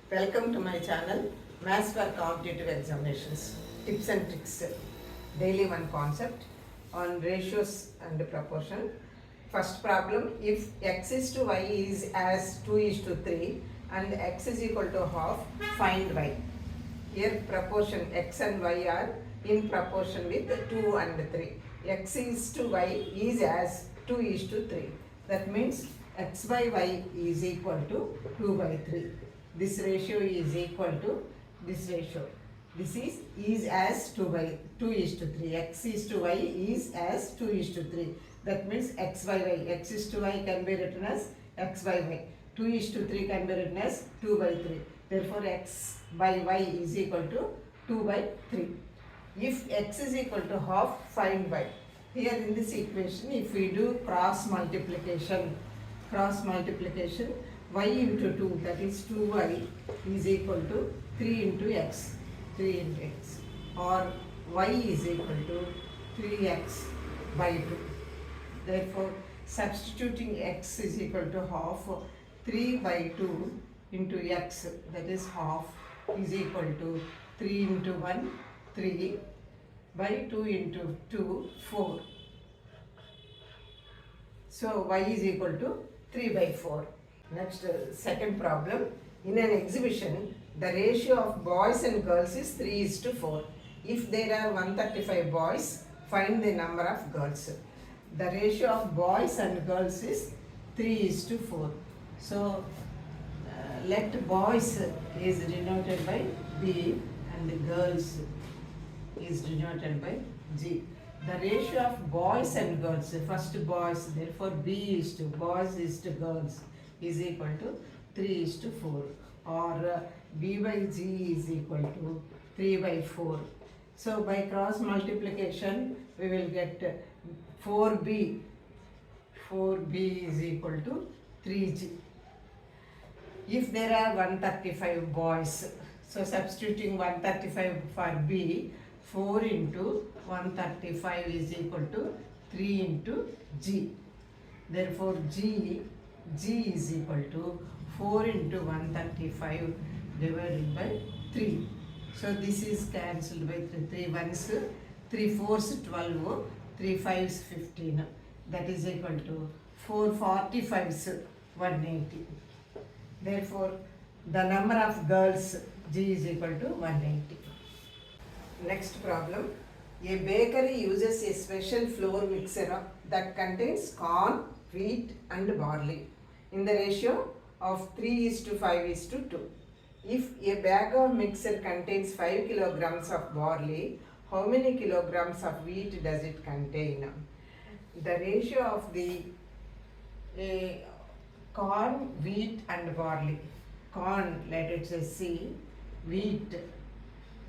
Welcome to my channel, Maths for Competitive Examinations, Tips and Tricks, Daily one concept on ratios and proportion. First problem, if x is to y is as 2 is to 3 and x is equal to half, find y. Here proportion x and y are in proportion with 2 and 3. X is to y is as 2 is to 3. That means x by y is equal to 2 by 3. This ratio is equal to this ratio. This is as 2 is to 3. X is to y is as 2 is to 3. That means x by y. X is to y can be written as x by y. 2 is to 3 can be written as 2 by 3. Therefore, x by y is equal to 2 by 3. If x is equal to half, find y. Here in this equation, if we do cross multiplication, y into 2, that is 2y is equal to 3 into x, or y is equal to 3x by 2. Therefore, substituting x is equal to half, 3 by 2 into x, that is half, is equal to 3 into 1, 3 by 2 into 2, 4. So, y is equal to 3 by 4. Next, second problem. In an exhibition, the ratio of boys and girls is 3 is to 4. If there are 135 boys, find the number of girls. The ratio of boys and girls is 3 is to 4. So, let boys is denoted by B and girls is denoted by G. The ratio of boys and girls, first boys, therefore B is to boys is to girls, is equal to 3 is to 4, or B by G is equal to 3 by 4. So by cross multiplication we will get 4B is equal to 3G. If there are 135 boys, so substituting 135 for B, 4 into 135 is equal to 3 into G. Therefore G is equal to 4 into 135 divided by 3. So this is cancelled by 3 ones, 3 fours 12, 3 fives 15. That is equal to 4 45s 180. Therefore the number of girls G is equal to 180. Next problem. A bakery uses a special flour mixer that contains corn, wheat and barley in the ratio of 3 is to 5 is to 2. If a bag of mixture contains 5 kilograms of barley, how many kilograms of wheat does it contain? The ratio of the corn, wheat and barley. Corn, let it say C, wheat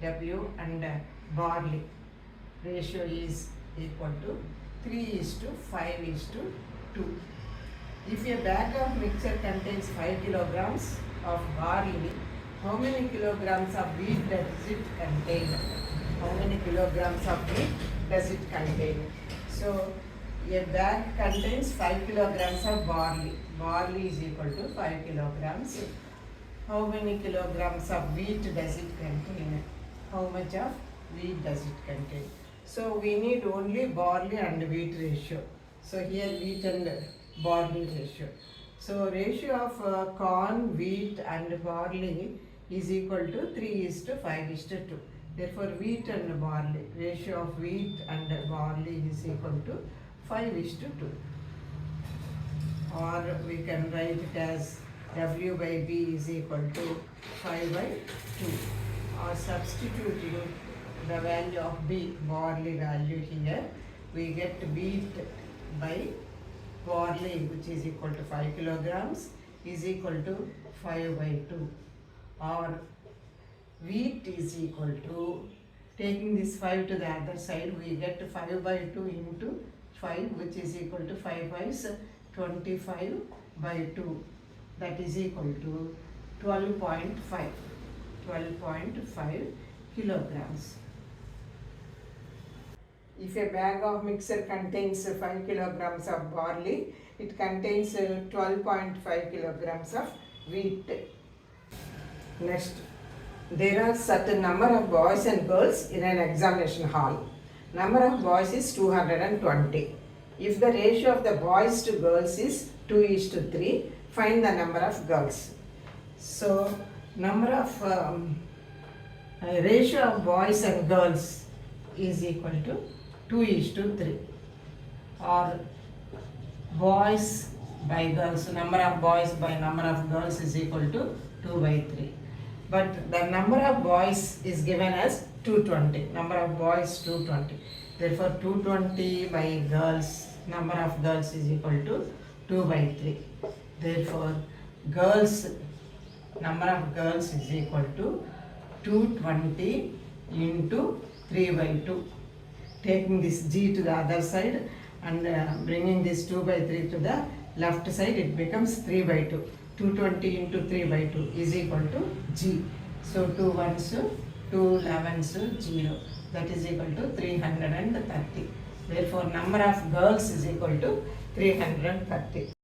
W and barley ratio is equal to 3 is to 5 is to 2. If a bag of mixture contains 5 kilograms of barley, how many kilograms of wheat does it contain? How many kilograms of wheat does it contain? So, a bag contains 5 kilograms of barley. Barley is equal to 5 kilograms. How many kilograms of wheat does it contain? How much of wheat does it contain? So, we need only barley and wheat ratio. So, here wheat and barley ratio. So, ratio of corn, wheat and barley is equal to 3 is to 5 is to 2. Therefore, wheat and barley, ratio of wheat and barley is equal to 5 is to 2. Or we can write it as W by B is equal to 5 by 2. Or substituting the value of B, barley value here, we get wheat by barley, which is equal to 5 kilograms, is equal to 5 by 2. Or wheat is equal to, taking this 5 to the other side, we get 5 by 2 into 5, which is equal to 5 5s 25 by 2. That is equal to 12.5 kilograms. If a bag of mixture contains 5 kilograms of barley, it contains 12.5 kilograms of wheat. Next, there are certain number of boys and girls in an examination hall. Number of boys is 220. If the ratio of the boys to girls is 2:3, find the number of girls. So, number of ratio of boys and girls is equal to 2:3, or boys by girls, number of boys by number of girls is equal to 2/3. But the number of boys is given as 220. Number of boys 220. Therefore 220 by girls, number of girls is equal to 2/3. Therefore girls, number of girls is equal to 220 into 3/2. Taking this g to the other side and bringing this 2/3 to the left side, it becomes 3/2. 220 into 3/2 is equal to g. So 2 ones, 2 11s, 0. That is equal to 330. Therefore number of girls is equal to 330.